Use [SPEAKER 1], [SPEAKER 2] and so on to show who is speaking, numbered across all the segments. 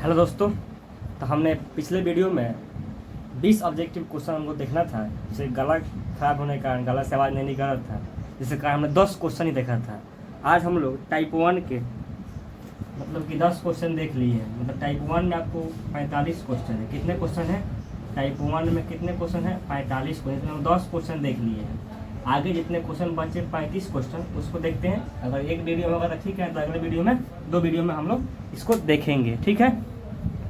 [SPEAKER 1] Hello दोस्तों। तो हमने पिछले वीडियो में 20 ऑब्जेक्टिव क्वेश्चन हमको देखना था, जैसे गला खराब होने के कारण गला से आवाज़ नहीं निकल रहा था, जिसके कारण हमने 10 क्वेश्चन ही देखा था। आज हम लोग टाइप 1 के मतलब कि 10 क्वेश्चन देख लिए हैं। मतलब टाइप 1 में आपको 45 क्वेश्चन है। कितने क्वेश्चन है टाइप 1 में? कितने क्वेश्चन है? 45 क्वेश्चन। हम 10 क्वेश्चन देख लिए हैं। आगे जितने क्वेश्चन बचे 35 क्वेश्चन, उसको देखते हैं। अगर एक वीडियो होगा तो ठीक है, तो अगले वीडियो में 2 वीडियो में हम लोग इसको देखेंगे। ठीक है,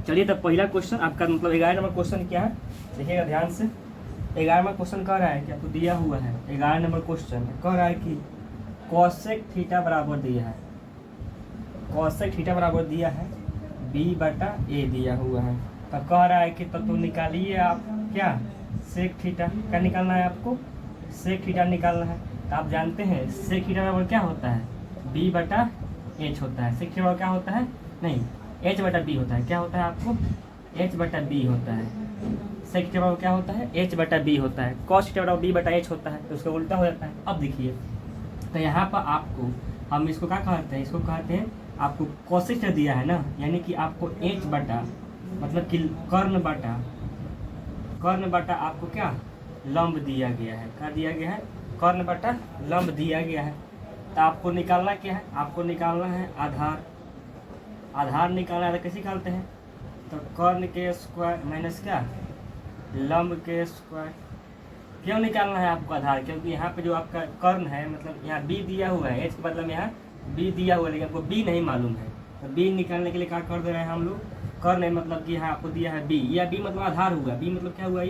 [SPEAKER 1] चलिए। तब पहला क्वेश्चन आपका मतलब 11 नंबर क्वेश्चन क्या है, देखिएगा ध्यान से। 11वां क्वेश्चन कह रहा है कि आपको दिया हुआ है 11 नंबर क्वेश्चन कह रहा है कि कॉसेक थीटा बराबर दिया है, कॉसेक थीटा बराबर दिया है b/a दिया हुआ है। तो कह रहा है कि तो निकालिए आप क्या सेक थीटा। क्या निकालना है आपको? सेक थीटा निकालना है। तो आप जानते हैं सेक थीटा बराबर क्या होता है? b/h होता है। सेक थीटा बराबर क्या होता है? नहीं, h/b होता है। क्या होता है आपको? h/b होता है। सेक थीटा बराबर क्या होता है? h/b होता है। कॉस थीटा बराबर b/h होता है, तो उसका उल्टा हो जाता है। अब देखिए, तो यहाँ पर आपको हम इसको क्या कहते हैं? इसको कहते हैं आपको कॉसेक थीटा दिया है ना, यानी कि आपको h बटा मतलब कि कर्ण बटा आपको क्या लंब दिया गया है। क्या दिया गया है? कर्ण बटा लंब दिया गया है। तो आपको निकालना क्या है? आपको निकालना है आधार। आधार निकालना है तो कैसे निकालते हैं? तो कर्ण के स्क्वायर माइनस क्या लंब के स्क्वायर। क्यों निकालना है आपको आधार? क्योंकि यहाँ पे जो आपका कर्ण है, मतलब यहाँ b दिया हुआ है, h के बदले में यहाँ b दिया हुआ है, लेकिन आपको b नहीं मालूम है। तो b निकालने के लिए क्या कर दे रहे हैं हम लोग? कर्ण मतलब कि यहाँ आपको दिया है b, या b मतलब आधार हुआ। b मतलब क्या हुआ?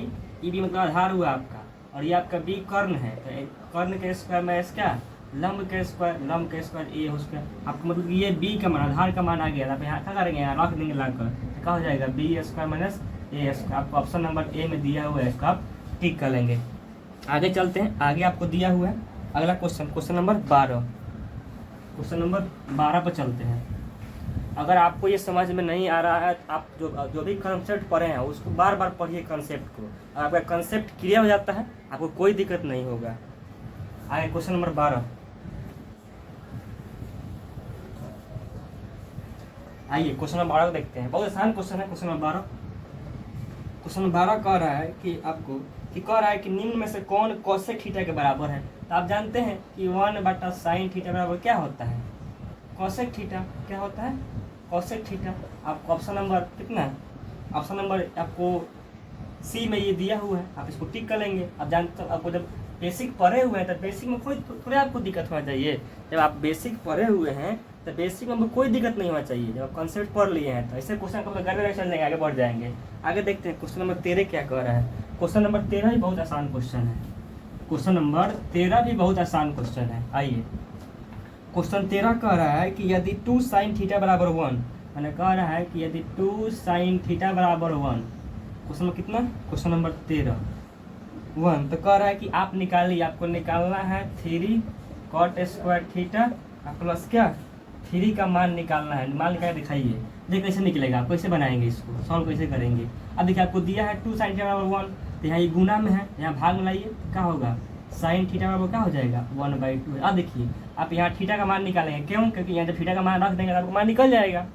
[SPEAKER 1] ये b मतलब आधार हुआ आपका, और ये आपका b कर्ण है। तो कर्ण के स्क्वायर माइनस क्या लंब के स्क्वायर, लंब के स्क्वायर a हो स्क्वायर। आपको मतलब ये b का मान, आधार का मान आ गया। आप यहाँ क्या करेंगे? यहाँ रख देंगे लाकर, तो क्या हो जाएगा? b² minus a square. आपको ऑप्शन नंबर ए में दिया हुआ है, इसको आप टिक कर लेंगे। आगे चलते हैं। आगे आपको दिया हुआ है अगला question, question number 12। Question number 12 पर चलते हैं। अगर आपको ये समझ में नहीं आ रहा है तो आप जो भी कंसेप्ट पढ़े हैं उसको बार बार पढ़िए कंसेप्ट को। आपका कंसेप्ट क्लियर हो जाता है, आपको कोई दिक्कत नहीं होगा। आगे क्वेश्चन नंबर 12, आइए क्वेश्चन नंबर 12 को देखते हैं। बहुत आसान क्वेश्चन है क्वेश्चन नंबर 12। क्वेश्चन नंबर 12 कह रहा है कि आपको कह रहा है कि निम्न में से कौन कॉसेक थीटा के बराबर है। तो आप जानते हैं कि 1/sin थीटा बराबर क्या होता है? Cosec theta. क्या होता है? Cosec theta. आपको ऑप्शन नंबर कितना? ऑप्शन नंबर आपको सी में ये दिया हुआ है, आप इसको टिक कर लेंगे। आप जानते हो, आपको जब बेसिक पढ़े हुए हैं तो बेसिक में कोई थोड़े आपको दिक्कत होना चाहिए। जब आप बेसिक पढ़े हुए हैं तो बेसिक में कोई दिक्कत नहीं होना चाहिए। जब आप कॉन्सेप्ट पढ़ लिए हैं तो ऐसे क्वेश्चन को घर चल जाएंगे, आगे बढ़ जाएंगे। आगे देखते हैं क्वेश्चन नंबर 13 क्या कह रहा है। क्वेश्चन नंबर 13 भी बहुत आसान क्वेश्चन है। क्वेश्चन नंबर 13 भी बहुत आसान क्वेश्चन है। आइए, क्वेश्चन 13 कह रहा है कि यदि 2sin थीटा बराबर 1, मैंने कह रहा है कि यदि 2sin थीटा बराबर 1, क्वेश्चन नंबर कितना? Question number 13 1। तो कह रहा है कि आप निकालिए, आपको निकालना है 3 cot स्क्वायर थीटा प्लस क्या 3 का मान निकालना है। मान निकाल दिखाइए, देखिए कैसे निकलेगा, आप कैसे बनाएंगे, इसको सॉल्व कैसे करेंगे। अब देखिए आपको दिया है 2sin थीटा बराबर 1, तो यहाँ ये गुना में है, यहाँ भाग में लाइए, क्या होगा? sin थीटा बराबर क्या हो जाएगा? 1/2। अब देखिए आप यहाँ थीटा का मान निकालेंगे। क्यों? क्योंकि यहाँ जब थीटा का मान रख देंगे तो आपको मान निकल जाएगा।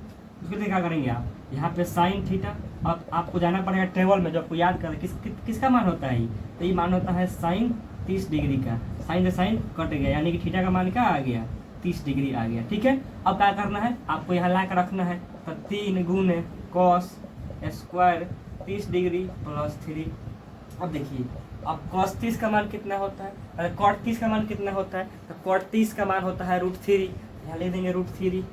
[SPEAKER 1] उसके लिए क्या करेंगे आप? यहाँ पे sin थीटा, अब आपको जाना पड़ेगा टेबल में, जो आपको याद करें किसका मान होता है। तो ये मान होता है sin 30 डिग्री का। sin से sin कट गया, यानी कि थीटा का मान क्या आ गया? 30 डिग्री आ गया। ठीक है, अब क्या करना है? आपको यहाँ ला कर रखना है। तो 3 गुने cos स्क्वायर 30 डिग्री प्लस 3। अब देखिए, अब cos 30 का मान कितना होता है? अरे cot 30 का मान कितना होता है? तो cot 30 का मान होता है √3। यहाँ ले देंगे √3,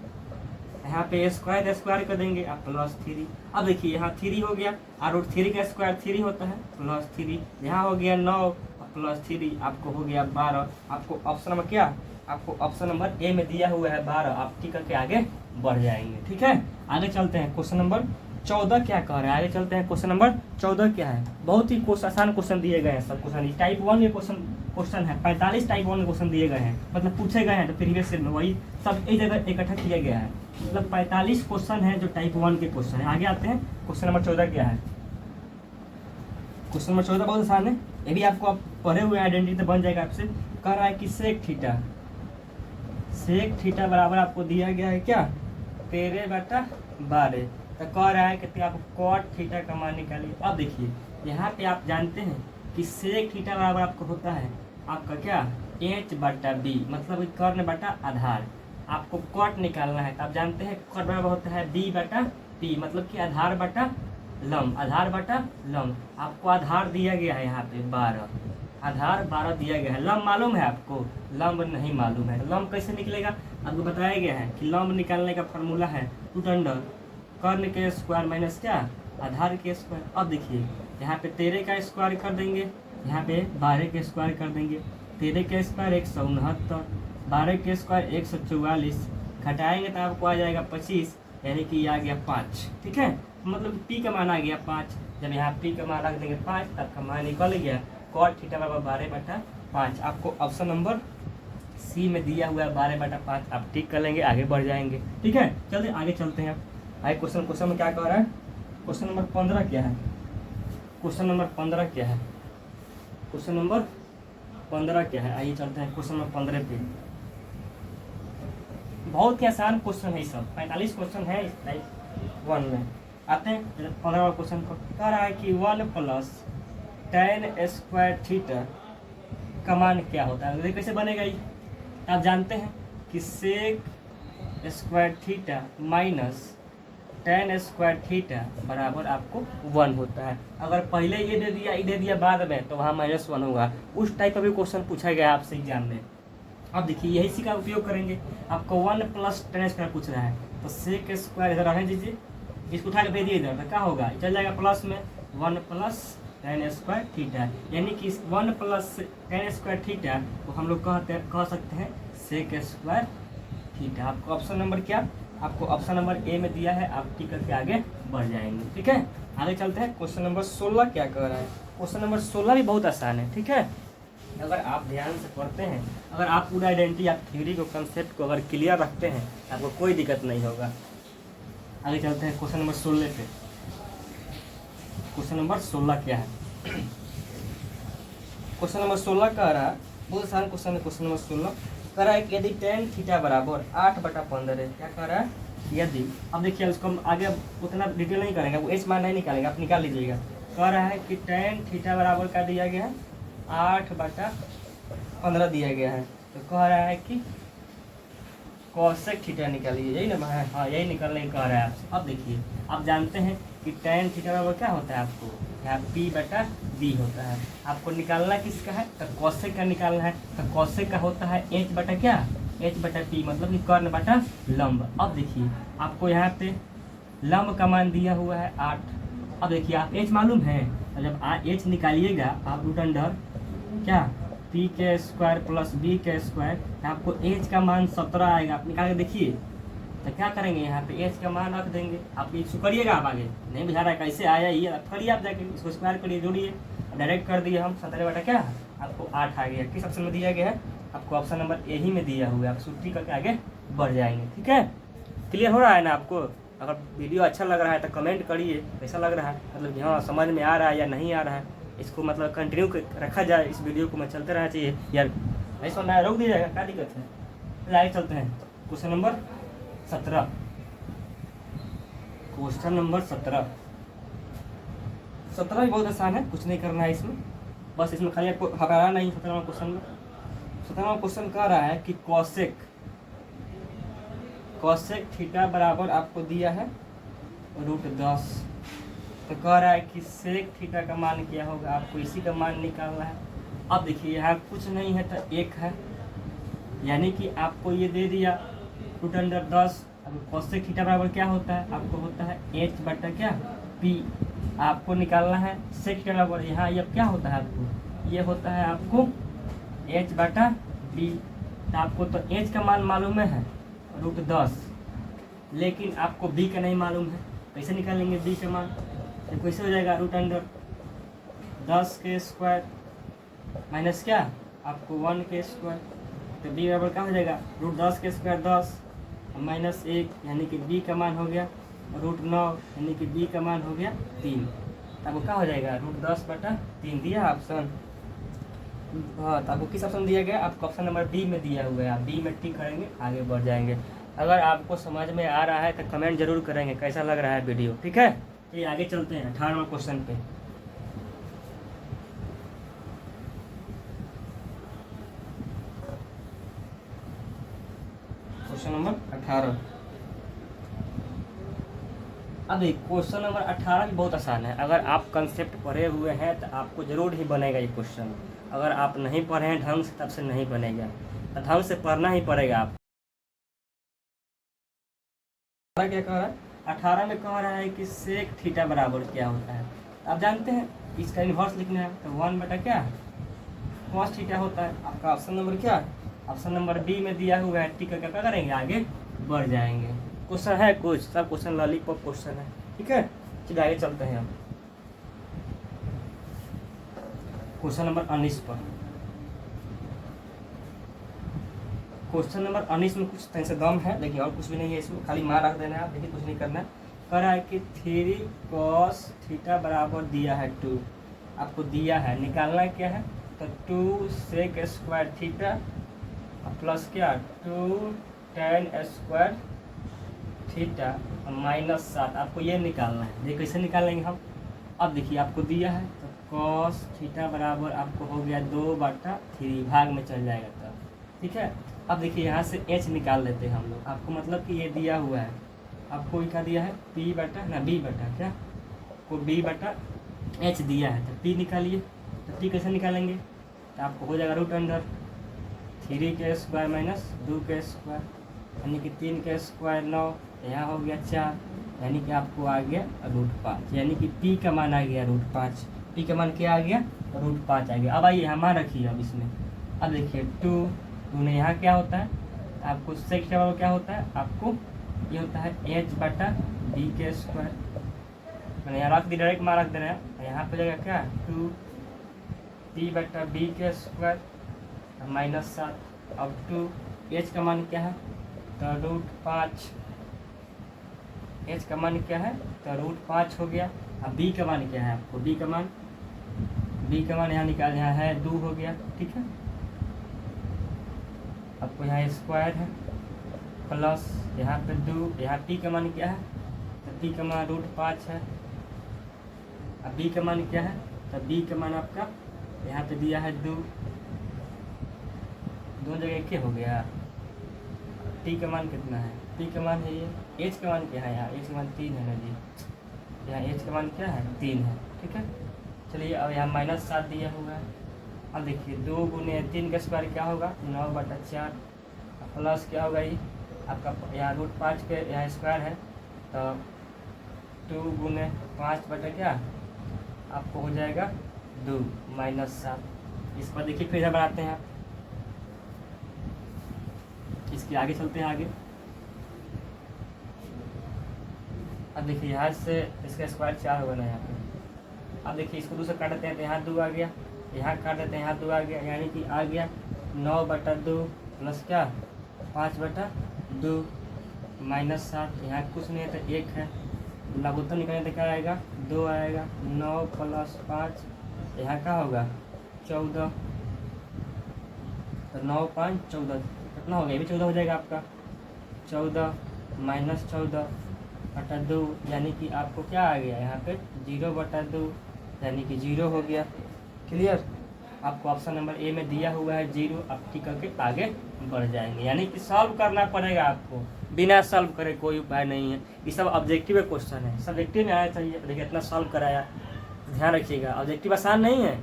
[SPEAKER 1] यहाँ पे स्क्वायर कर देंगे आप प्लस 3। अब देखिए यहाँ 3 हो गया, और √3 का स्क्वायर 3 होता है प्लस 3। यहाँ हो गया 9 प्लस 3, आपको हो गया 12। आपको ऑप्शन नंबर क्या? आपको ऑप्शन नंबर ए में दिया हुआ है 12। आप ठीक करके आगे बढ़ जाएंगे। ठीक है, आगे चलते हैं। क्वेश्चन नंबर 14 क्या कह रहा है? आगे चलते हैं। क्वेश्चन नंबर 14 क्या है? बहुत ही आसान क्वेश्चन दिए गए हैं। सब क्वेश्चन टाइप 1 के क्वेश्चन है। 45 टाइप 1 के क्वेश्चन दिए गए हैं, मतलब पूछे गए हैं। तो प्रीवियस ईयर में वही सब एक जगह इकट्ठा किया गया है। मतलब 45 क्वेश्चन है जो टाइप 1 के क्वेश्चन है। आगे आते हैं। क्वेश्चन नंबर 14 क्या है? क्वेश्चन नंबर 14 बहुत आसान है, ये भी आपको आप पढ़े हुए आइडेंटिटी बन जाएगा आपसे। कह रहा है कि सेक थीटा बराबर आपको दिया गया है क्या? 13/12। तो कह रहा है कि आप कॉट थीटा का मान निकालिए। अब देखिए यहाँ पे आप जानते हैं कि सेक थीटा बराबर आपको होता है आपका क्या h/b, मतलब कर्ण बटा आधार। आपको कॉट निकालना है तो आप जानते हैं कॉट बराबर होता है b/p, मतलब कि आधार बटा लंब, आधार बटा लंब। आपको आधार दिया गया है यहाँ पे 12, आधार 12 दिया गया है। लंब मालूम है आपको? लंब नहीं मालूम है। लंब कैसे निकलेगा आपको बताया गया है कि लंब निकालने का फॉर्मूला है रूट अंडर कर्ण के स्क्वायर माइनस क्या आधार के स्क्वायर। अब देखिए यहाँ पे 13 का स्क्वायर कर देंगे, यहाँ पे 12 के स्क्वायर कर देंगे। 13 के स्क्वायर 169, 12 के स्क्वायर 144, घटाएंगे तो आपको आ जाएगा 25, यानी कि आ गया 5। ठीक है, मतलब पी का मान आ गया 5। जब यहाँ पी का मान रख देंगे 5 तब का मान निकल गया कॉट थीटा बराबर 12/5। आपको ऑप्शन नंबर सी में दिया हुआ है 12/5। आप ठीक कर लेंगे, आगे बढ़ जाएंगे। ठीक है, चलिए आगे चलते हैं। आगे क्वेश्चन में क्या कह रहा है? क्वेश्चन नंबर 15 क्या है? क्वेश्चन नंबर 15 क्या है? क्वेश्चन नंबर 15 क्या है? आइए चलते हैं क्वेश्चन नंबर 15 पे। बहुत ही आसान क्वेश्चन है, सब 45 क्वेश्चन है इस टाइप 1 में। आते हैं 15वां क्वेश्चन को। कह रहा है कि 1 + tan² थीटा का मान क्या होता है? कैसे बनेगा ये? आप जानते हैं कि sec² theta minus tan² theta बराबर आपको 1 होता है। अगर पहले ये दे दिया बाद में तो वहाँ -1 होगा। उस टाइप का भी क्वेश्चन पूछा गया आपसे एग्जाम में। अब देखिए यही सी का उपयोग करेंगे। आपको 1 + tan² पूछ रहा है तो sec² इधर रहने दीजिए, इसको उठा के भेजिए इधर, तो क्या होगा? चल जाएगा प्लस में 1 + tan² थीटा, यानी कि 1 + tan² थीटा को हम लोग कह सकते हैं sec² थीटा। आपको ऑप्शन नंबर क्या? आपको ऑप्शन नंबर ए में दिया है, आप टिक करके आगे बढ़ जाएंगे। ठीक है, आगे चलते हैं। क्वेश्चन नंबर 16 क्या कह रहा है? क्वेश्चन नंबर 16 भी बहुत आसान है। ठीक है, अगर आप ध्यान से पढ़ते हैं, अगर आप पूरा आइडेंटिटी आप थ्योरी को कंसेप्ट को अगर क्लियर रखते हैं आपको कोई दिक्कत नहीं होगा। आगे चलते हैं क्वेश्चन नंबर 16 पे। क्वेश्चन नंबर 16 क्या है? क्वेश्चन नंबर 16 कह रहा है, बहुत आसान क्वेश्चन है। क्वेश्चन नंबर 16 कह रहा है कि यदि tan थीटा बराबर 8/15 है, क्या कह रहा है? यदि, अब देखिए उसको हम आगे उतना डिटेल नहीं करेंगे, वो एच मान नहीं निकालेंगे, आप निकाल लीजिएगा। कह रहा है कि tan थीटा बराबर क्या दिया गया है? 8/15 दिया गया है। तो कह रहा है कि cosec थीटा निकालिए, यही ना? हाँ, यही निकालने कह रहा है आपसे। अब देखिए आप जानते हैं कि tan थीटा बराबर क्या होता है? आपको यहाँ p/b होता है। आपको निकालना किसका है? तो cosec का निकालना है। तो cosec का होता है h/p, मतलब कि कर्ण बटा लंब। अब देखिए आपको यहाँ पे लंब का मान दिया हुआ है 8। अब देखिए आप h मालूम है, तो जब h निकालिएगा आप रूट अंडर क्या p² + b², आपको h का मान 17 आएगा। आप निकाल के देखिए, तो क्या करेंगे? यहाँ पे h का मान रख देंगे। आप इसको करिएगा, आप आगे नहीं बुझा रहा है कैसे आया ये, आप करिए, आप जाके इसको स्क्वायर करिए, जोड़िए, डायरेक्ट कर दिए हम। 17 क्या आपको 8 आ गया। किस ऑप्शन में दिया गया है? आपको ऑप्शन नंबर ए ही में दिया हुआ है। आप छुट्टी करके आगे बढ़ जाएंगे। ठीक है, क्लियर हो रहा है ना आपको? अगर वीडियो अच्छा लग रहा है तो कमेंट करिए कैसा लग रहा है, मतलब कि हाँ समझ में आ रहा है या नहीं आ रहा है। इसको मतलब कंटिन्यू रखा जाए, इस वीडियो को मैं चलते रहना चाहिए यार, नहीं सुनना है रोक दीजिएगा, क्या दिक्कत है? आगे चलते हैं क्वेश्चन नंबर 17। क्वेश्चन नंबर 17 भी बहुत आसान है, कुछ नहीं करना है इसमें, बस इसमें खाली आपको घबराना नहीं। 17वां क्वेश्चन कह रहा है कि cosec थीटा बराबर आपको दिया है √10। तो कह रहा है कि sec थीटा का मान क्या होगा? आपको इसी का मान निकालना है। अब देखिए यहाँ कुछ नहीं है तो 1 है, यानी कि आपको ये दे दिया √10। अब cosec थीटा बराबर क्या होता है? आपको होता है h/p। आपको निकालना है sec थीटा बराबर, यहाँ ये क्या होता है? आपको ये होता है आपको h/b। तो आपको तो h का मान मालूम है √10, लेकिन आपको b का नहीं मालूम है। कैसे निकालेंगे b का मान? तो कैसे हो जाएगा? √10² माइनस क्या आपको 1² तो b बराबर क्या हो जाएगा? √10² 10 माइनस 1, यानी कि b का मान हो गया √9, यानी कि b का मान हो गया 3। आपको क्या हो जाएगा? √10/3 दिया ऑप्शन। हाँ, तो आपको किस ऑप्शन दिया गया? आपको ऑप्शन नंबर बी में दिया हुआ है। आप बी में टिक करेंगे, आगे बढ़ जाएंगे। अगर आपको समझ में आ रहा है तो कमेंट जरूर करेंगे कैसा लग रहा है वीडियो, ठीक है। चलिए आगे चलते हैं 18वें क्वेश्चन पे। Question number 18। अब देखिए क्वेश्चन नंबर 18 भी बहुत आसान है। अगर आप कंसेप्ट पढ़े हुए हैं तो आपको जरूर ही बनेगा ये क्वेश्चन। अगर आप नहीं पढ़े हैं ढंग से तब से नहीं बनेगा, तो ढंग से पढ़ना ही पड़ेगा आप। क्या कह रहा है 18 में, कह रहा है कि सेक थीटा बराबर क्या होता है। आप जानते हैं इसका इन्वर्स लिखना है तो 1 बटा क्या कॉस थीटा होता है। आपका ऑप्शन नंबर क्या, ऑप्शन नंबर बी में दिया हुआ है। टिक करके क्या करेंगे, आगे बढ़ जाएंगे। क्वेश्चन है कुछ, सब क्वेश्चन लॉलीपॉप क्वेश्चन है, ठीक है। चलिए आगे चलते हैं हम क्वेश्चन नंबर 19 पर। क्वेश्चन नंबर 19 में कुछ तरह से दम है, देखिए और कुछ भी नहीं है इसमें, खाली मार रख देना है आप, देखिए कुछ नहीं करना है। कह रहा है कि 3 cos थीटा बराबर दिया है 2, आपको दिया है, निकालना क्या है, तो 2 sec स्क्वायर थीटा प्लस क्या 2 tan स्क्वायर थीटा माइनस 7, आपको ये निकालना है। देखिए कैसे निकालेंगे हम, अब देखिए आपको दिया है तो cos थीटा बराबर आपको हो गया 2/3, भाग में चल जाएगा तब, ठीक है। अब देखिए यहाँ से h निकाल लेते हैं हम लोग, आपको मतलब कि ये दिया हुआ है, आपको क्या दिया है p बटा ना b बटा क्या को b बटा h दिया है, तो p निकालिए। तो p कैसे निकालेंगे, तो आपको हो जाएगा रूट अंडर 3 के स्क्वायर माइनस 2 के स्क्वायर, यानी कि 3 के स्क्वायर 9, यहाँ हो गया 4, यानी कि आपको आ गया √5, यानी कि p का मान आ गया √5। p का मान क्या आ गया, √5 आ गया। अब आइए यहाँ मान रखिए अब इसमें, अब देखिए 2 में यहाँ क्या होता है, आपको सेक टेबल क्या होता है, आपको ये होता है h बटा b के स्क्वायर, मैंने यहाँ रख दी, डायरेक्ट मान रख दे रहे हैं। यहाँ पे जाएगा क्या 2 p बटा b के स्क्वायर माइनस 7। अब 2 h का मान क्या है, तो √5, h का मान क्या है, तो √5 हो गया। अब b का मान क्या है, आपको b का मान यहाँ निकाल, यहाँ है 2 हो गया, ठीक है। आपको यहाँ स्क्वायर है प्लस यहाँ पे 2, यहाँ p का मान क्या है, तो p का मान √5 है। अब b का मान क्या है, तो b का मान आपका यहाँ पे दिया है 2, दोनों जगह एक हो गया। t का मान कितना है, p का मान है ये, h का मान क्या है, यहाँ h का मान 3 है ना जी, यहाँ h का मान क्या है 3 है, ठीक है। चलिए अब यहाँ -7 दिया हुआ है। अब देखिए 2 गुने 3 का स्क्वायर क्या होगा 9/4, प्लस क्या होगा ये आपका यहाँ √5 के यहाँ स्क्वायर है, तो 2 गुने 5 बटा क्या आपको हो जाएगा 2 -7। इस पर देखिए फिर बनाते हैं आप, इसके आगे चलते हैं आगे। अब देखिए यहाँ से इसका स्क्वायर 4 होगा ना यहाँ पे। अब देखिए इसको 2 से काट देते हैं तो यहाँ 2 आ गया, यहाँ काट देते हैं यहाँ 2 आ गया, यानी कि आ गया 9/2 प्लस क्या 5/2 -7। यहाँ कुछ नहीं है तो 1 है, लघुत्तम निकालने तो क्या आएगा 2 आएगा। 9 + 5 यहाँ क्या होगा 14, तो 9 × 5 = 14, कितना हो गया, ये भी 14 हो जाएगा आपका। 14 -14/2, यानी कि आपको क्या आ गया यहाँ पे 0/2, यानी कि 0 हो गया। क्लियर, आपको ऑप्शन नंबर ए में दिया हुआ है 0, आप टिक करके आगे बढ़ जाएंगे, यानी कि सॉल्व करना पड़ेगा आपको, बिना सॉल्व करे कोई उपाय नहीं है। ये सब ऑब्जेक्टिव क्वेश्चन है, सब्जेक्टिव में आना चाहिए। देखिए इतना सॉल्व कराया, ध्यान रखिएगा ऑब्जेक्टिव आसान नहीं है।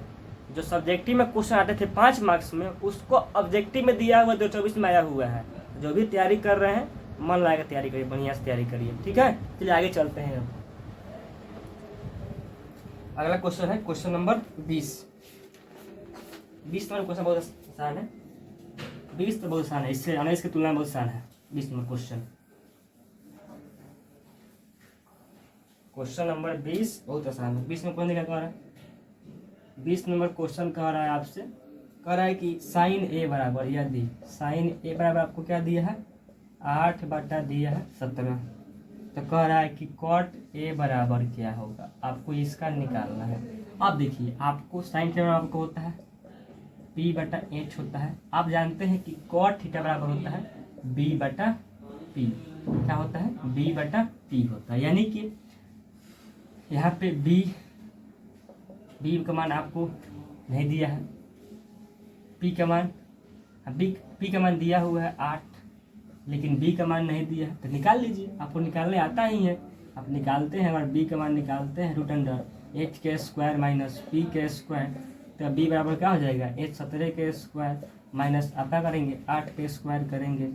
[SPEAKER 1] जो सब्जेक्टिव में क्वेश्चन आते थे 5 मार्क्स में, उसको ऑब्जेक्टिव में दिया हुआ 2024 में आया हुआ है। जो भी तैयारी कर रहे हैं मन लगा के तैयारी करिए, बढ़िया से तैयारी करिए, ठीक है। चलिए आगे चलते हैं। अगला क्वेश्चन है क्वेश्चन नंबर 20 नंबर क्वेश्चन बहुत आसान है, 20 तो बहुत आसान है, इससे 19 की तुलना में बहुत आसान है। 20 नंबर क्वेश्चन नंबर 20 बहुत आसान है। 20 में कौन क्या कह रहा है, 20 नंबर क्वेश्चन कह रहा है आपसे, कह रहा है कि sin a बराबर, यदि sin a बराबर आपको क्या दिया है 8/17, तो कह रहा है कि cot a बराबर क्या होगा, आपको इसका निकालना है। अब देखिए आपको साइन थीटा बराबर आपको होता है p/h होता है। आप जानते हैं कि cot थीटा बराबर होता है b/h, पी, क्या होता है बी बटा पी होता है। यानी कि यहाँ पे बी का मान आपको नहीं दिया है, पी का मान पी का मान दिया हुआ है 8, लेकिन बी का मान नहीं दिया है, तो निकाल लीजिए, आपको निकालने आता ही है। आप निकालते हैं और बी का मान निकालते हैं रूट अंडर एच के स्क्वायर माइनस पी के स्क्वायर, तो बी बराबर क्या हो जाएगा एच 17 के स्क्वायर माइनस आप क्या करेंगे 8 के स्क्वायर करेंगे,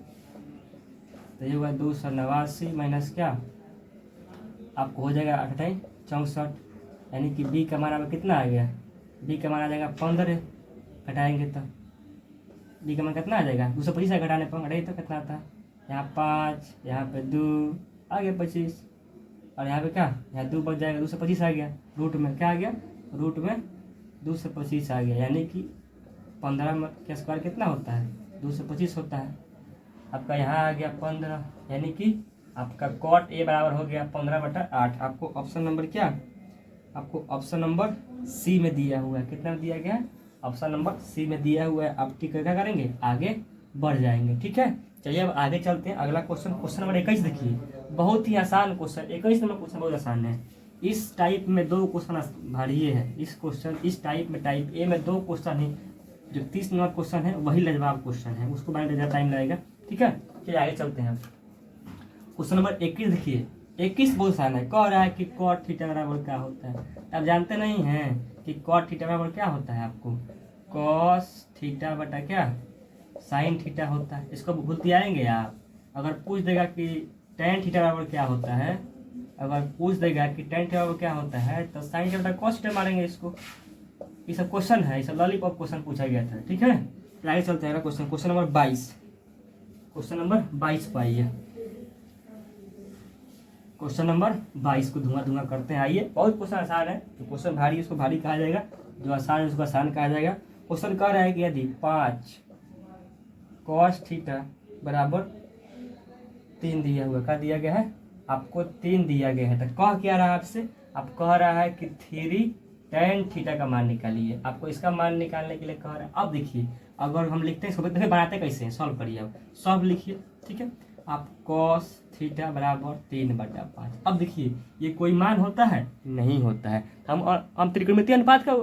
[SPEAKER 1] तो ये हुआ 289 माइनस क्या आपको हो जाएगा 28 64, यानी कि बी का मान आपका कितना आ गया, बी का मान आ जाएगा 15, घटाएंगे तो बी का मान कितना आ जाएगा 225 से घटाने पर घटाइए तो कितना आता है, यहाँ 5, यहाँ पे 2 आ गया 25, और यहाँ पे क्या यहाँ 2 बच जाएगा 225 आ गया, रूट में क्या आ गया रूट में 225 आ गया, यानी कि 15 का स्क्वायर कितना होता है 225 होता है। आपका यहाँ आ गया 15, यानी कि आपका कॉट ए बराबर हो गया 15/8। आपको ऑप्शन नंबर क्या, आपको ऑप्शन नंबर सी में दिया हुआ है, कितना दिया गया है ऑप्शन नंबर सी में दिया हुआ है। आप ठीक क्या करेंगे आगे बढ़ जाएंगे, ठीक है। चलिए अब आगे चलते हैं, अगला क्वेश्चन, क्वेश्चन नंबर 21 देखिए, बहुत ही आसान क्वेश्चन, 21 नंबर क्वेश्चन बहुत आसान है। इस टाइप में 2 क्वेश्चन भारी है, इस टाइप में टाइप ए में 2 क्वेश्चन है, जो 30 नंबर क्वेश्चन है वही लाजवाब क्वेश्चन है, उसको बनाने में ज़्यादा टाइम लगेगा, ठीक है। चलिए आगे चलते हैं। क्वेश्चन नंबर 21 देखिए, 21 बहुत आसान है, कह रहा है कि कॉट थीटा बराबर क्या होता है। आप जानते नहीं हैं कि कॉट थीटा बराबर क्या होता है, आपको कॉस थीटा बटा क्या साइन थीटा होता है। इसको भूलते आएंगे आप, अगर पूछ देगा कि टेन थीटा बराबर क्या होता है, अगर पूछ देगा कि टेन थीटा बराबर क्या होता है, तो साइन थीटा बटा कॉस थीटा मारेंगे इसको। ये सब क्वेश्चन है, ये सब लॉलीपॉप क्वेश्चन पूछा गया था, ठीक है। आगे चलते हैं question, question number 22, question number 22 पाइए, क्वेश्चन नंबर 22 को धुआं करते हैं। आइए, बहुत क्वेश्चन आसान है, जो क्वेश्चन भारी है उसको भारी कहा जाएगा, जो आसान है उसको आसान कहा जाएगा। क्वेश्चन कह रहा है कि यदि 5 कॉस थीटा बराबर 3 दिया हुआ, क्या दिया गया है आपको 3 दिया गया है, तो कह क्या रहा है आपसे, आप कह रहा है कि 3 tan थीटा का मान निकालिए। आपको इसका मान निकालने के लिए कह रहा है। अब देखिए, अगर हम लिखते हैं इसको, देखिए बनाते कैसे हैं, सॉल्व करिए, अब सॉल्व लिखिए, ठीक है। आप कॉस थीटा बराबर 3/5। अब देखिए ये कोई मान होता है नहीं होता है, हम त्रिकोणमितीय अनुपात का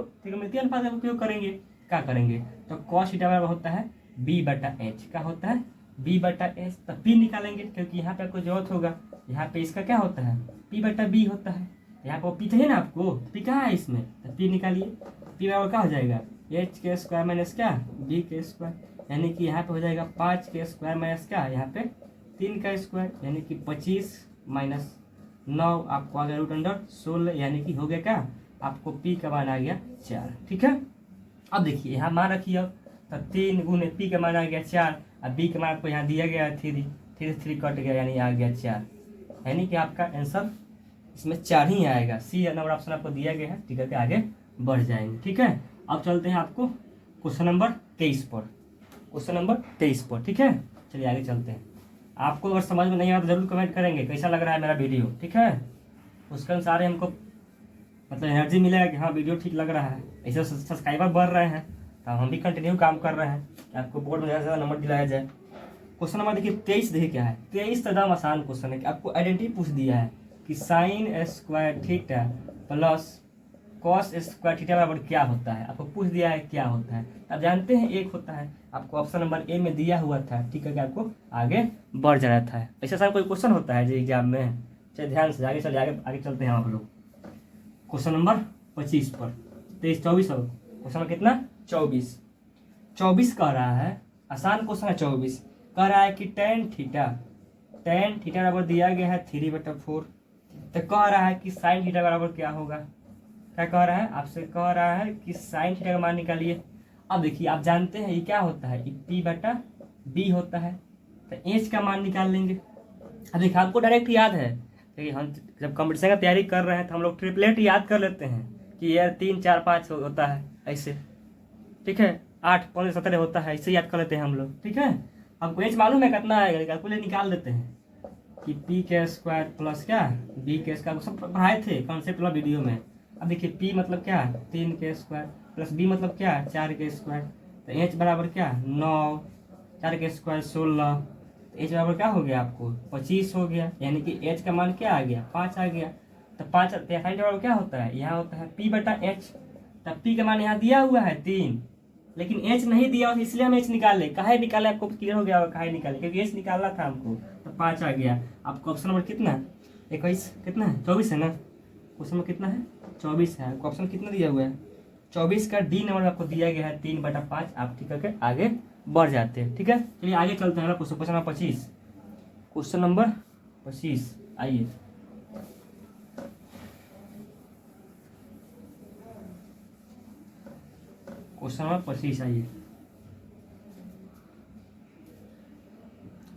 [SPEAKER 1] उपयोग करेंगे, क्या करेंगे, तो कॉस थीटा बराबर होता है b/h, क्या होता है b/h, तो p निकालेंगे, क्योंकि यहाँ पे आपको जरूरत होगा, यहाँ पे इसका क्या होता है p/b होता है, यहाँ पर p चाहिए ना आपको, p कहाँ है इसमें, तो p निकालिए, p बराबर क्या हो जाएगा h के स्क्वायर माइनस क्या b के स्क्वायर, यानी कि यहाँ पे हो जाएगा 5 के स्क्वायर माइनस क्या यहाँ पे 3 का स्क्वायर, यानी कि 25 माइनस 9 आपको आ गया रूट अंडर 16, यानी कि हो गया क्या आपको p का मान आ गया 4, ठीक है। अब देखिए यहाँ मान रखिए, अब तो 3 गुने p का मान आ गया 4, अब b का मान आपको यहाँ दिया गया 3 कट गया, यानी आ गया 4, यानी कि आपका आंसर इसमें 4 ही आएगा। सी नंबर ऑप्शन आपको दिया गया है, ठीक है, आगे बढ़ जाएंगे, ठीक है। अब चलते हैं आपको क्वेश्चन नंबर 23 पर, क्वेश्चन नंबर 23 पर, ठीक है। चलिए आगे चलते हैं। आपको अगर समझ में नहीं आया तो जरूर कमेंट करेंगे कैसा लग रहा है मेरा वीडियो, ठीक है। उसके अनुसार हमको मतलब एनर्जी मिलेगा कि हाँ वीडियो ठीक लग रहा है, ऐसे सब्सक्राइबर बढ़ रहे हैं, तो हम भी कंटिन्यू काम कर रहे हैं कि आपको बोर्ड में ज़्यादा से ज़्यादा नंबर दिलाया जाए। क्वेश्चन नंबर देखिए 23, देखिए क्या है 23, तो एकदम आसान क्वेश्चन है कि आपको आइडेंटिटी पूछ दिया है कि sine square theta plus cos square theta बराबर क्या होता है, आपको पूछ दिया है क्या होता है। आप जानते हैं एक होता है, आपको ऑप्शन नंबर ए में दिया हुआ था, ठीक है, कि आपको आगे बढ़ जाना था। ऐसा सारा कोई क्वेश्चन होता है जो एग्जाम में, चलिए ध्यान से आगे चलिए, आगे चलते हैं आप लोग क्वेश्चन नंबर 25 पर, 23 24 हो, क्वेश्चन नंबर कितना 24 कह रहा है, आसान क्वेश्चन है। 24 कह रहा है कि tan थीटा बराबर दिया गया है 3/4, तो कह रहा है कि साइन थीटा बराबर क्या होगा, क्या कह रहा है आपसे, कह रहा है कि साइन थीटा का मान निकालिए। अब देखिए आप जानते हैं ये क्या होता है, p/b होता है, तो h का मान निकाल लेंगे। अब देखिए आपको डायरेक्ट याद है कि हम जब कंपटीशन का तैयारी कर रहे हैं तो हम लोग ट्रिपलेट याद कर लेते हैं कि यार 3 4 5 होता है ऐसे, ठीक है, 8 15 17 होता है, ऐसे याद कर लेते हैं हम लोग, ठीक है। हमको एच मालूम है कितना आएगा, कैलकुलेट निकाल देते हैं कि p के स्क्वायर प्लस क्या b के स्क्वायर, सब पढ़ाए थे कॉन्सेप्ट वाला वीडियो में। अब देखिए p मतलब क्या 3 के स्क्वायर प्लस b मतलब क्या 4 के स्क्वायर, तो h बराबर क्या 9, 4 के स्क्वायर 16, एच बराबर क्या हो गया आपको 25 हो गया, यानी कि एच का मान क्या आ गया 5 आ गया। तो 5 साइन बराबर क्या होता है, यहाँ होता है पी बटा एच। तब पी का मान यहाँ दिया हुआ है 3, लेकिन एच नहीं दिया हुआ, इसलिए हम एच निकाले। काहे निकाले आपको क्लियर हो गया होगा काहे निकाले, क्योंकि एच निकालना था हमको। तो 5 आ गया। आपको ऑप्शन नंबर कितना है 21 कितना है 24 है ना, क्वेश्चन नंबर कितना है 24 है। आपको ऑप्शन कितना दिया हुआ है 24 का डी नंबर आपको दिया गया है 3/5। आप ठीक करके आगे बढ़ जाते हैं। ठीक है, चलिए आगे चलते हैं क्वेश्चन नंबर 25। क्वेश्चन नंबर 25 आइए। क्वेश्चन नंबर 25 आइए।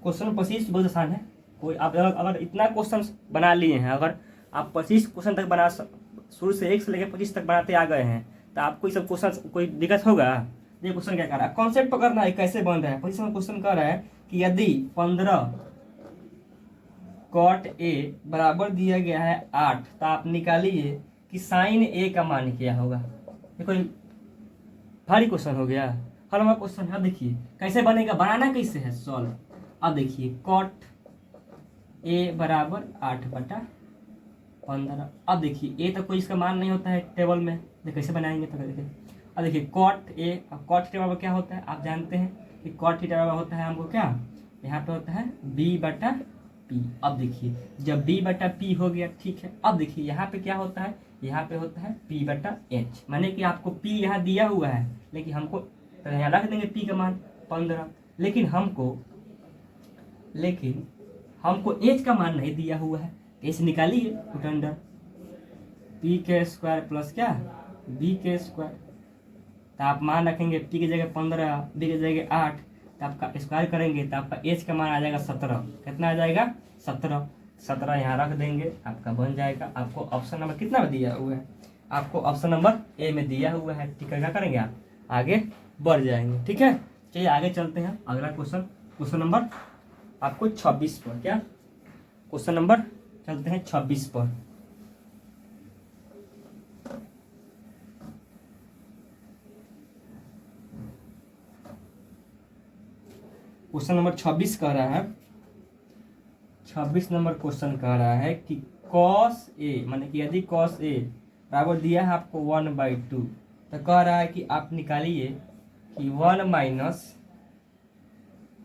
[SPEAKER 1] क्वेश्चन नंबर 25 बहुत आसान है। कोई आप अगर इतना क्वेश्चन बना लिए हैं, अगर आप 25 क्वेश्चन तक बना शुरू से 1 से लेकर 25 तक बनाते आ गए हैं, तो आपको ये सब क्वेश्चन कोई दिक्कत होगा। ये क्वेश्चन क्या कर रहा है, कॉन्सेप्ट पकड़ना है कैसे बन रहा है। 25 में क्वेश्चन कर रहा है कि यदि 15 cot a बराबर दिया गया है 8, तो आप निकालिए कि साइन ए का मान क्या होगा। ये कोई भारी क्वेश्चन हो गया, हल वाला क्वेश्चन है। अब देखिए कैसे बनेगा, बनाना कैसे है सॉल्व। अब देखिए cot a बराबर 8/15। अब देखिए ए तो कोई इसका मान नहीं होता है टेबल में, तो कैसे बनाएंगे तो देखिए। अब देखिए cot a, cot थीटा बराबर क्या होता है आप जानते हैं कि cot थीटा बराबर होता है हमको क्या, यहाँ पे होता है b/p। अब देखिए जब b/p हो गया ठीक है। अब देखिए यहाँ पे क्या होता है, यहाँ पे होता है p/h, माने कि आपको p यहाँ दिया हुआ है, लेकिन हमको तो यहाँ रख देंगे p का मान 15, लेकिन हमको h का मान नहीं दिया हुआ है। h निकालिए रूट अंडर p के स्क्वायर प्लस क्या b के स्क्वायर। तो आप मान रखेंगे p की जगह 15, b की जगह 8, तो आपका स्क्वायर करेंगे तो आपका h का मान आ जाएगा 17। कितना आ जाएगा 17। 17 यहाँ रख देंगे, आपका बन जाएगा। आपको ऑप्शन नंबर कितना में दिया हुआ है, आपको ऑप्शन नंबर ए में दिया हुआ है। ठीक है, क्या करेंगे आप आगे बढ़ जाएंगे। ठीक है, चलिए आगे चलते हैं। अगला क्वेश्चन, क्वेश्चन नंबर आपको 26 पर, क्या क्वेश्चन नंबर चलते हैं 26 पर। क्वेश्चन नंबर 26 कह रहा है, 26 नंबर क्वेश्चन कह रहा है कि cos a, माने कि यदि cos a बराबर दिया है आपको 1/2, तो कह रहा है कि आप निकालिए कि 1 माइनस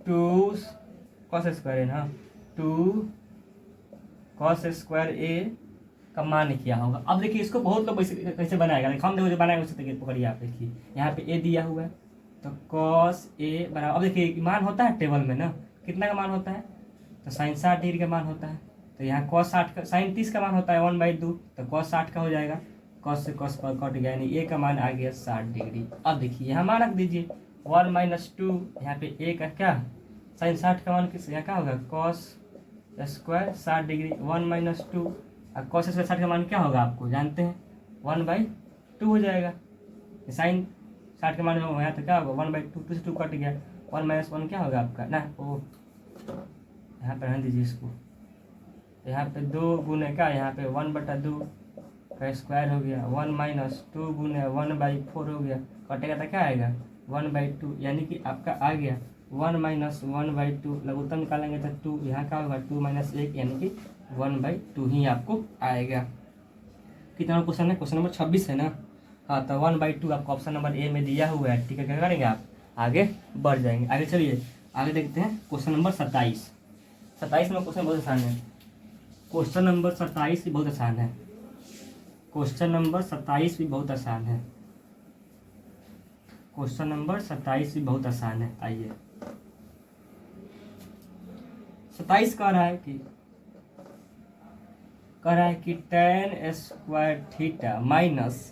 [SPEAKER 1] 2 cos स्क्वायर है ना, 2 cos स्क्वायर a का मान क्या होगा। अब देखिए इसको बहुत लोग कैसे बनाएगा, हम देखो जो बनाएगा उसे देखिए, पकड़िए आप। देखिए यहाँ पे a दिया हुआ है, तो cos a बराबर, अब देखिए मान होता है टेबल में ना, कितना का मान होता है, तो साइन 60 डिग्री का मान होता है। तो यहाँ cos 60 का, साइन 30 का मान होता है 1/2, तो cos 60 का हो जाएगा। cos से cos कट गया, यानी a का मान आ गया 60 डिग्री। अब देखिए यहाँ मान रख दीजिए 1 माइनस 2, यहाँ पे a का क्या साइन 60 का मान किस यहाँ क्या होगा cos स्क्वायर 60 डिग्री 1 माइनस 2, और cos स्क्वायर 60 का मान क्या होगा आपको जानते हैं 1/2 हो जाएगा। साइन 60 का मान होगा यहाँ तो क्या होगा 1/2, 2 से 2 कट गया, 1 माइनस 1 क्या होगा आपका ना, ओ यहाँ पे रहने दीजिए इसको। यहाँ पे 2 गुने का, यहाँ पे 1/2 का स्क्वायर हो गया, 1 माइनस 2 गुने 1/4 हो गया, कटेगा तो क्या आएगा 1/2, यानी कि आपका आ गया 1 माइनस 1/2। लघुत्तम निकालेंगे तो 2, यहाँ का होगा 2 माइनस 1, यानी कि 1/2 ही आपको आएगा। कितना क्वेश्चन है, क्वेश्चन नंबर 26 है ना, हाँ। तो 1/2 आपको ऑप्शन नंबर ए में दिया हुआ है। ठीक है, क्या करेंगे आप आगे बढ़ जाएंगे। आगे चलिए आगे देखते हैं क्वेश्चन नंबर 27। 27 में क्वेश्चन बहुत आसान है। क्वेश्चन नंबर 27 भी बहुत आसान है। क्वेश्चन नंबर 27 भी बहुत आसान है। क्वेश्चन नंबर 27 भी बहुत आसान है। आइए 27 कह रहा है कि tan square theta minus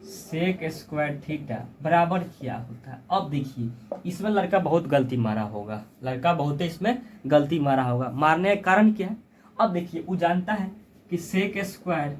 [SPEAKER 1] sec square theta बराबर क्या होता है। अब देखिए इसमें लड़का बहुत गलती मारा होगा, लड़का बहुत इसमें गलती मारा होगा। मारने का कारण क्या है, अब देखिए वो जानता है कि sec square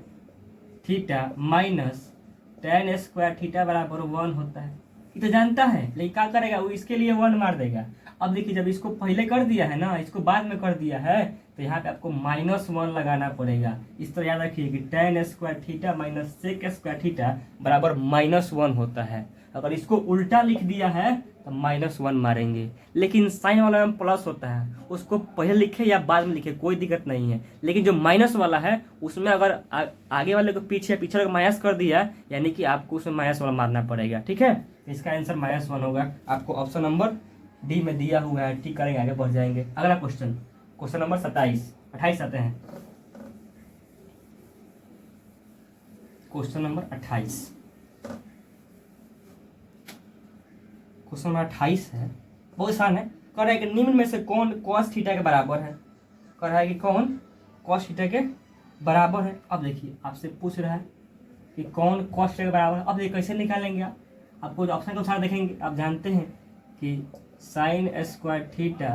[SPEAKER 1] theta minus tan square theta बराबर 1 होता है, ये तो जानता है। लेकिन क्या करेगा वो, इसके लिए 1 मार देगा। अब देखिए जब इसको पहले कर दिया है ना, इसको बाद में कर दिया है, तो यहाँ पे आपको -1 लगाना पड़ेगा। इस तरह याद रखिए कि tan square theta minus sec square theta बराबर -1 होता है। अगर इसको उल्टा लिख दिया है तो -1 मारेंगे। लेकिन साइन वाला में प्लस होता है, उसको पहले लिखे या बाद में लिखे कोई दिक्कत नहीं है। लेकिन जो माइनस वाला है उसमें अगर आगे वाले को पीछे पीछे वाले को माइनस कर दिया, यानी कि आपको उसमें माइनस वाला मारना पड़ेगा। ठीक है, इसका आंसर -1 होगा। आपको ऑप्शन नंबर डी में दिया हुआ है। ठीक करेंगे, आगे बढ़ जाएंगे। अगला क्वेश्चन, क्वेश्चन नंबर 28 आते हैं। क्वेश्चन नंबर 28, क्वेश्चन नंबर 28 है, बहुत आसान है। कह रहा है कि निम्न में से कौन cos थीटा के बराबर है। कह रहा है कि कौन cos थीटा के बराबर है। अब देखिए आपसे पूछ रहा है कि कौन cos थीटा के बराबर है। अब ये कैसे निकालेंगे आप, आपको ऑप्शन के अनुसार देखेंगे। आप जानते हैं कि sine square theta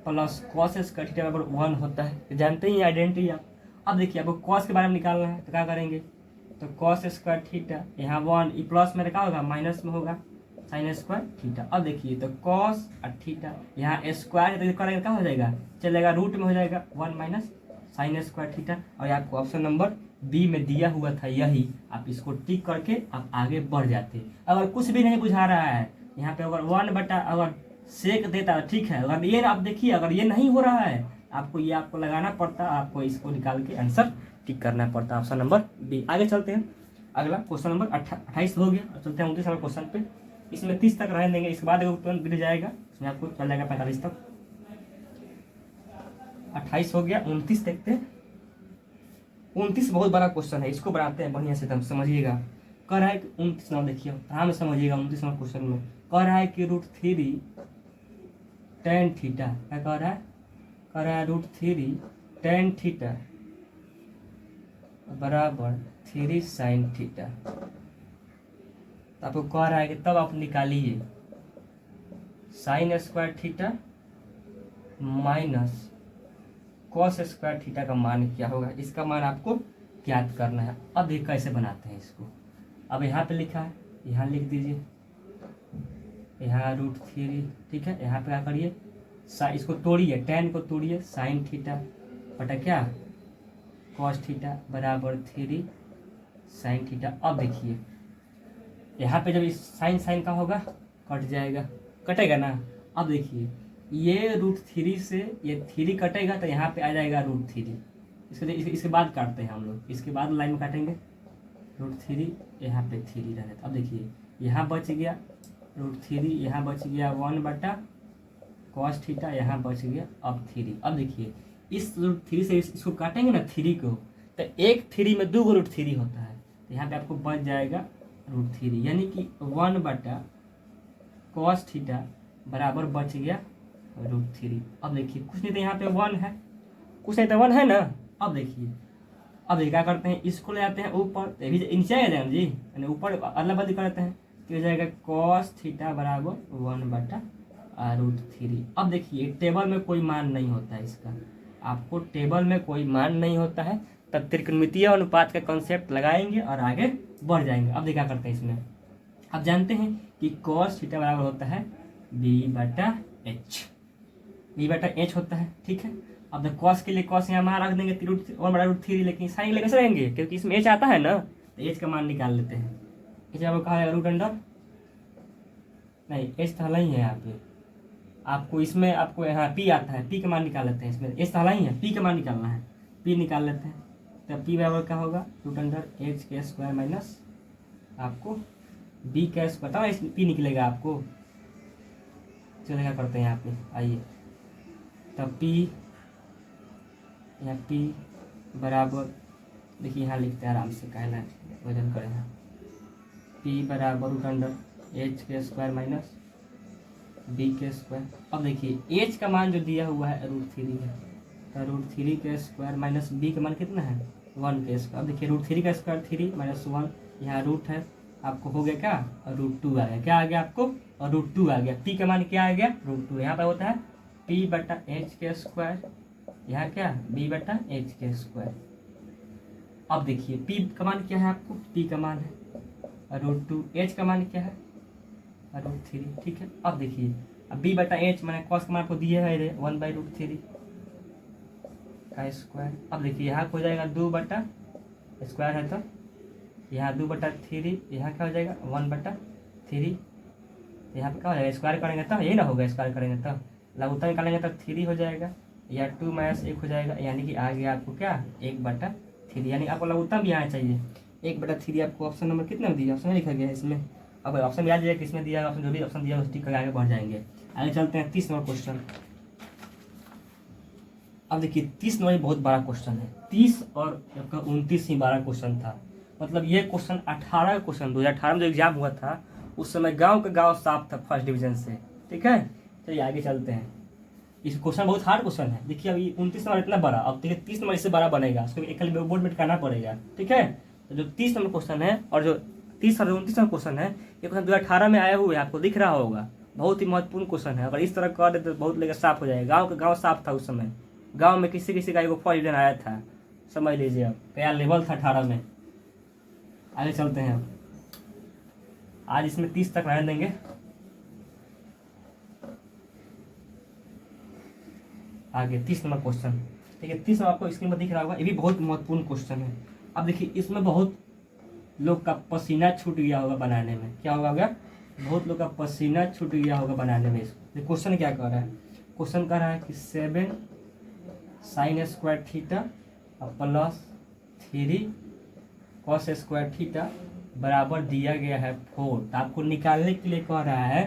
[SPEAKER 1] plus cos square theta बराबर 1 होता है, जानते ही आइडेंटिटी आप। अब देखिए आपको कॉस के बारे में निकालना है तो क्या करेंगे, तो कॉस स्क्वायर थीटा यहाँ 1 प्लस में क्या होगा, माइनस में होगा साइन स्क्वायर थीटा। अब देखिए तो कॉस और थीटा यहाँ स्क्वायर है तो करेंगे क्या हो जाएगा, चलेगा रूट में हो जाएगा 1 माइनस साइन स्क्वायर थीटा। और आपको ऑप्शन नंबर बी में दिया हुआ था यही, आप इसको टिक करके आप आगे बढ़ जाते। अगर कुछ भी नहीं बुझा रहा है यहाँ पे, अगर 1 बटा अगर सेक देता है ठीक है, अगर ये आप देखिए अगर ये नहीं हो रहा है आपको ये आपको लगाना पड़ता, आपको इसको निकाल के आंसर टिक करना पड़ता। Option number B. आगे चलते हैं, अगला क्वेश्चन नंबर 28 हो गया। और चलते हैं 29 नंबर क्वेश्चन पे। इसमें 30 तक रहने देंगे, इसके बाद तुरंत गिर जाएगा, इसमें आपको चल जाएगा 45 तक। 28 हो गया, 29 देखते हैं। 29 बहुत बड़ा क्वेश्चन है, इसको बनाते हैं बढ़िया से, तब समझिएगा। कह रहा है कि 29 नंबर देखिए आराम से समझिएगा। 29 नंबर क्वेश्चन में कह रहा है कि √3 tan थीटा, क्या कह रहा है, कह रहा है √3 tan थीटा बराबर 3 sin थीटा। तो आपको कह रहा है कि तब आप निकालिए sine square theta minus cos square theta का मान क्या होगा। इसका मान आपको ज्ञात करना है। अब ये कैसे बनाते हैं इसको, अब यहाँ पे लिखा है, यहाँ लिख दीजिए, यहाँ √3 ठीक है। यहाँ पे क्या करिए, इसको तोड़िए, tan को तोड़िए, साइन थीटा बटा क्या कॉस थीटा बराबर 3 साइन थीटा। अब देखिए यहाँ पे जब इस साइन का होगा कट जाएगा, कटेगा ना। अब देखिए ये √3 से ये 3 कटेगा तो यहाँ पे आ जाएगा √3। इसके बाद काटते हैं हम लोग, इसके बाद लाइन में काटेंगे √3, यहाँ पे 3 रहे। अब देखिए यहाँ बच गया √3, यहाँ बच गया 1 बटा कॉस थीटा, यहाँ बच गया अब 3। अब देखिए इस √3 से इसको काटेंगे ना 3 को, तो एक 3 में 2 √3 होता है, तो यहाँ पे आपको बच जाएगा √3, यानी कि 1 बटा कॉस थीटा बराबर बच गया √3। अब देखिए कुछ नहीं तो यहाँ पे 1 है, कुछ नहीं तो 1 है ना। अब देखिए अब ये क्या करते हैं, इसको ले आते हैं ऊपर, तो ये भी नीचे आ जाएगा जी, यानी ऊपर अदला बदली करते हैं तो हो जाएगा कॉस थीटा बराबर 1 बटा √3। अब देखिए टेबल में कोई मान नहीं होता है इसका, आपको टेबल में कोई मान नहीं होता है, तब त्रिकोणमितीय अनुपात का कॉन्सेप्ट लगाएंगे और आगे बढ़ जाएंगे। अब देखा करते हैं इसमें, आप जानते हैं कि कॉस थीटा बराबर होता है b/h, b/h होता है ठीक है। अब द कॉस के लिए कॉस यहाँ मान रख देंगे 1 बटा √3, लेकिन साइन लेकर रहेंगे क्योंकि इसमें h आता है ना, तो h का मान निकाल लेते हैं। h आपको कहा है √अंडर नहीं, h तो नहीं है यहाँ पे, आपको इसमें आपको यहाँ p आता है, p का मान निकाल लेते हैं। इसमें h तो नहीं है, p का मान निकालना है, p निकाल लेते हैं। तो p बराबर क्या होगा √h² माइनस आपको b का स्क्वायर, पता है p निकलेगा आपको। चलो क्या करते हैं यहाँ पे, आइए तब p यहाँ p बराबर देखिए यहाँ लिखते हैं आराम से, कहना वजन करें यहाँ p बराबर √h² माइनस b²। अब देखिए h का मान जो दिया हुआ है √3 है, तो √3² माइनस b का मान कितना है 1²। अब देखिए √3² 3 माइनस 1, यहाँ रूट है, आपको हो गया क्या √2 आ गया। क्या आ गया आपको √2 आ गया। p का मान क्या आ गया √2, यहाँ पर होता है p/h², यहाँ क्या b/h²। अब देखिए p का मान क्या है, आपको p का मान है √2, h का मान क्या है √3 ठीक है। अब देखिए अब b/h मैंने कॉस का मान आपको दिया है 1/√3 का स्क्वायर। अब देखिए यहाँ हो जाएगा 2/, स्क्वायर है तो यहाँ 2/3, यहाँ क्या हो जाएगा 1/, 3, यहाँ पे क्या हो जाएगा, स्क्वायर करेंगे तब यही ना होगा, स्क्वायर करेंगे तब लघुत्तम निकालेंगे तब 3 हो जाएगा, या 2 - 1 हो जाएगा, यानी कि आ गया आपको क्या 1/3, यानी आपको लघुत्तम भी आना चाहिए। 1/3 आपको ऑप्शन नंबर कितने में दिया, ऑप्शन में लिखा गया है इसमें। अब ऑप्शन याद जाएगा किसमें दिया, ऑप्शन जो भी ऑप्शन दिया उस टिक करके आगे बढ़ जाएंगे। आगे चलते हैं 30 नंबर क्वेश्चन। अब देखिए 30 नंबर बहुत बड़ा क्वेश्चन है, 30 और आपका 29 ही 12 क्वेश्चन था। मतलब ये क्वेश्चन 18 क्वेश्चन 2018 में जो एग्जाम हुआ था उस समय गांव का गांव साफ था फर्स्ट डिवीजन से। ठीक है, चलिए आगे चलते हैं। इस क्वेश्चन बहुत हार्ड क्वेश्चन है। देखिए अभी 29 नंबर इतना बड़ा, अब देखिए 30 नंबर इससे बड़ा बनेगा, उसको एक बोर्ड में करना पड़ेगा। ठीक है, तो जो 30 नंबर क्वेश्चन है और जो 30 और 29 नंबर क्वेश्चन है, ये क्वेश्चन 2018 में आया हुआ है, आपको दिख रहा होगा। बहुत ही महत्वपूर्ण क्वेश्चन है, अगर इस तरह कर दे तो बहुत लेकर साफ हो जाएगा। गाँव का गाँव साफ था उस समय, गाँव में किसी किसी का एगो फर्स्ट डिवीजन आया था, समझ लीजिए अब क्या लेवल था 18 में। आगे चलते हैं, आज इसमें 30 तक रहने देंगे। आगे 30 नंबर क्वेश्चन, ठीक है 30 नंबर आपको स्क्रीन पर दिख रहा होगा, ये भी बहुत महत्वपूर्ण क्वेश्चन है। अब देखिए इसमें बहुत लोग का पसीना छूट गया होगा बनाने में, क्या होगा, बहुत लोग का पसीना छूट गया होगा बनाने में। इसको क्वेश्चन क्या कह रहा है, क्वेश्चन कह रहा है कि 7 sin square theta plus 3 cos square theta बराबर दिया गया है 4। तो आपको निकालने के लिए कह रहा है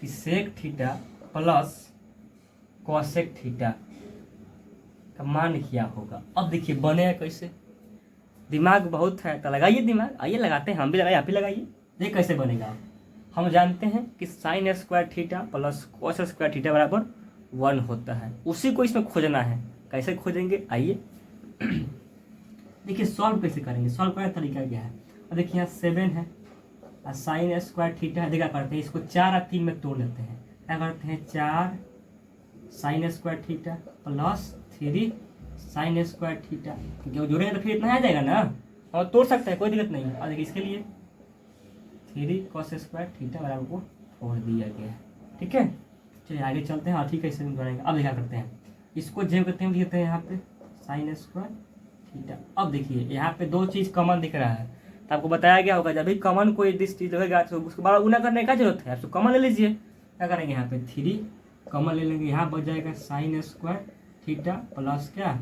[SPEAKER 1] कि sec theta plus cosec theta का मान क्या होगा। अब देखिए बनेगा कैसे, दिमाग बहुत है तो लगाइए दिमाग, आइए लगाते हैं, हम भी लगाइए आप भी लगाइए, देखिए कैसे बनेगा। हम जानते हैं कि sine square theta plus cos square theta बराबर 1 होता है, उसी को इसमें खोजना है। कैसे खोजेंगे आइए देखिए सॉल्व कैसे करेंगे, सॉल्व करने का तरीका क्या है। अब देखिए यहाँ 7 है और साइन स्क्वायर थीटा है, देखा करते हैं इसको 4 और 3 में तोड़ लेते हैं, क्या करते हैं 4 sine square theta plus 3 sine square theta, क्योंकि वो जोड़ेंगे तो फिर इतना आ जाएगा ना, और तोड़ सकते हैं कोई दिक्कत नहीं है। और देखिए इसके लिए 3 cos स्क्वायर थीटा बराबर को 4 दिया गया है। ठीक है, चलिए आगे चलते हैं, ठीक है इसे बनाएंगे। अब देखा करते हैं इसको जेब करते हैं, लिखते हैं यहाँ पे साइन स्क्वायर थीटा। अब देखिए यहाँ पे दो चीज़ कॉमन दिख रहा है, तो आपको बताया गया होगा जब भी कॉमन कोई चीज़ होगा तो उसको बार गुना करने का जरूरत है, आपको कॉमन ले लीजिए। क्या करेंगे यहाँ पे 3 कॉमन ले लेंगे, यहाँ बच जाएगा साइन स्क्वायर थीटा प्लस क्या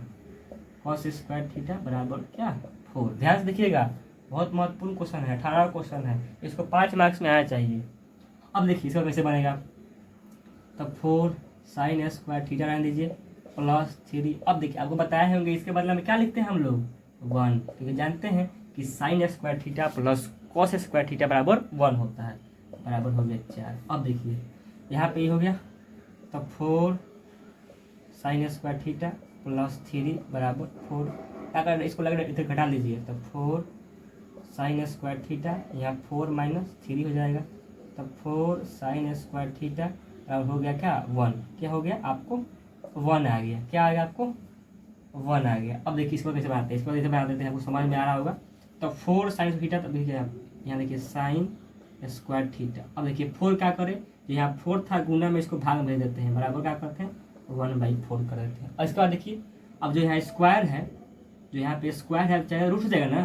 [SPEAKER 1] कॉस स्क्वायर थीटा बराबर क्या 4। ध्यान से देखिएगा, बहुत महत्वपूर्ण क्वेश्चन है, 18 क्वेश्चन है, इसको 5 मार्क्स में आना चाहिए। अब देखिए इसका कैसे बनेगा, तब 4 साइन स्क्वायर थीटा रहने दीजिए प्लस 3। अब देखिए आपको बताया होंगे इसके बदले में क्या लिखते हैं हम लोग 1, क्योंकि जानते हैं कि sine square theta plus cos square theta बराबर 1 होता है, बराबर हो गया 4। अब देखिए यहाँ पे ये हो गया, तब 4 साइन स्क्वायर थीटा प्लस 3 बराबर 4। क्या कर इसको लग रहा है इधर घटा लीजिए, तब 4 साइन स्क्वायर थीटा, यहाँ 4 - 3 हो जाएगा, तब 4 साइन स्क्वायर थीटा और हो गया क्या 1। क्या हो गया आपको 1 आ गया, क्या आ गया आपको 1 आ गया। अब देखिए इसको कैसे बनाते हैं, इसको कैसे बना देते हैं, आपको समझ में आ रहा होगा। तब 4 साइन थीटा, तब देखिए यहाँ देखिए साइन स्क्वायर थीटा। अब देखिए 4 क्या करे, जो यहाँ 4 था गुना में इसको भाग में भेज देते हैं, बराबर क्या करते हैं 1/4 कर देते हैं। और इसके बाद देखिए अब जो यहाँ स्क्वायर है, जो यहाँ पे स्क्वायर है चाहे रूट हो जाएगा ना,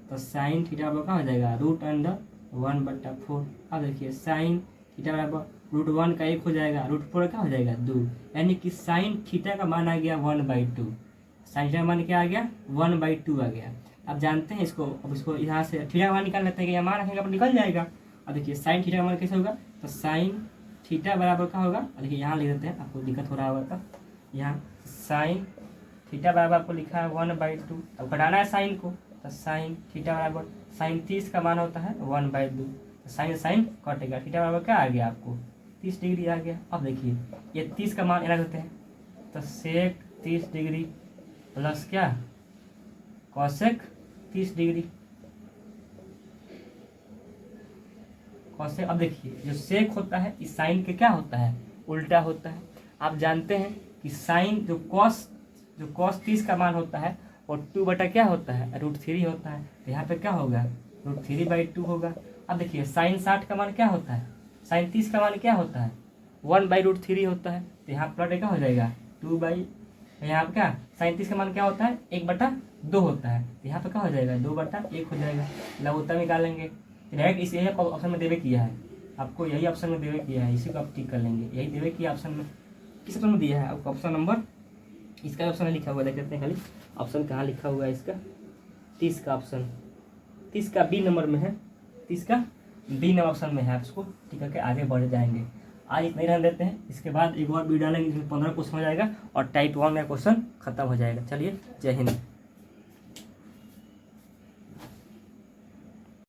[SPEAKER 1] तो साइन थीटा बराबर क्या हो जाएगा √1/4। अब देखिए साइन थीटा बराबर √1 का 1 हो जाएगा, √4 क्या हो जाएगा 2, यानी कि साइन थीटा का मान आ गया 1/2। साइन थीटा का मान क्या आ गया 1/2 आ गया। अब जानते हैं इसको, अब इसको यहाँ से थीटा का मान निकाल लेते हैं कि यहाँ मान रखेंगे अपन निकल जाएगा। अब देखिए साइन थीटा का मान कैसे होगा, तो साइन थीटा बराबर क्या होगा, देखिए यहाँ लिख देते हैं, आपको दिक्कत हो रहा होगा तब। यहाँ साइन थीटा बराबर आपको लिखा है 1/2, अब घटाना है साइन को, तो साइन थीटा बराबर साइन 30 का मान होता है 1/2, साइन साइन कटेगा, थीटा बराबर क्या आ गया आपको 30 डिग्री आ गया। अब देखिए ये 30 का मान यहाँ करते हैं, तो सेक 30 डिग्री प्लस क्या कॉसेक 30 डिग्री कॉसेक। अब देखिए जो सेक होता है इस साइन के क्या होता है उल्टा होता है। आप जानते हैं कि साइन जो कॉस 30 का मान होता है और 2 बटा क्या होता है √3 होता है, तो यहाँ पे क्या होगा √3/2 होगा। अब देखिए साइन 60 का मान क्या होता है, साइन 30 का मान क्या होता है 1/√3 होता है, तो यहाँ प्लस क्या हो जाएगा 2 यहाँ पे क्या साइन 30 का मान क्या होता है 1/2 होता है, तो यहाँ पे क्या हो जाएगा 2/1 हो जाएगा। लघुत्तम निकालेंगे, डायरेक्ट इस यही ऑप्शन में देवे किया है, आपको यही ऑप्शन में देवे किया है, इसी को आप टिक कर लेंगे। यही देवे किया ऑप्शन में, किस ऑप्शन में दिया है आपको, ऑप्शन नंबर, इसका ऑप्शन लिखा हुआ है, देख लेते हैं खाली ऑप्शन कहाँ लिखा हुआ है इसका, 30 का ऑप्शन, 30 का बी नंबर में है, 30 का बी नंबर ऑप्शन में है। आप इसको टिक करके आगे बढ़ जाएंगे। आज इतना ही रहने देते हैं, इसके बाद एक और वीडियो डालेंगे जिसमें 15 क्वेश्चन हो जाएगा और टाइप 1 में क्वेश्चन खत्म हो जाएगा। चलिए, जय हिंद।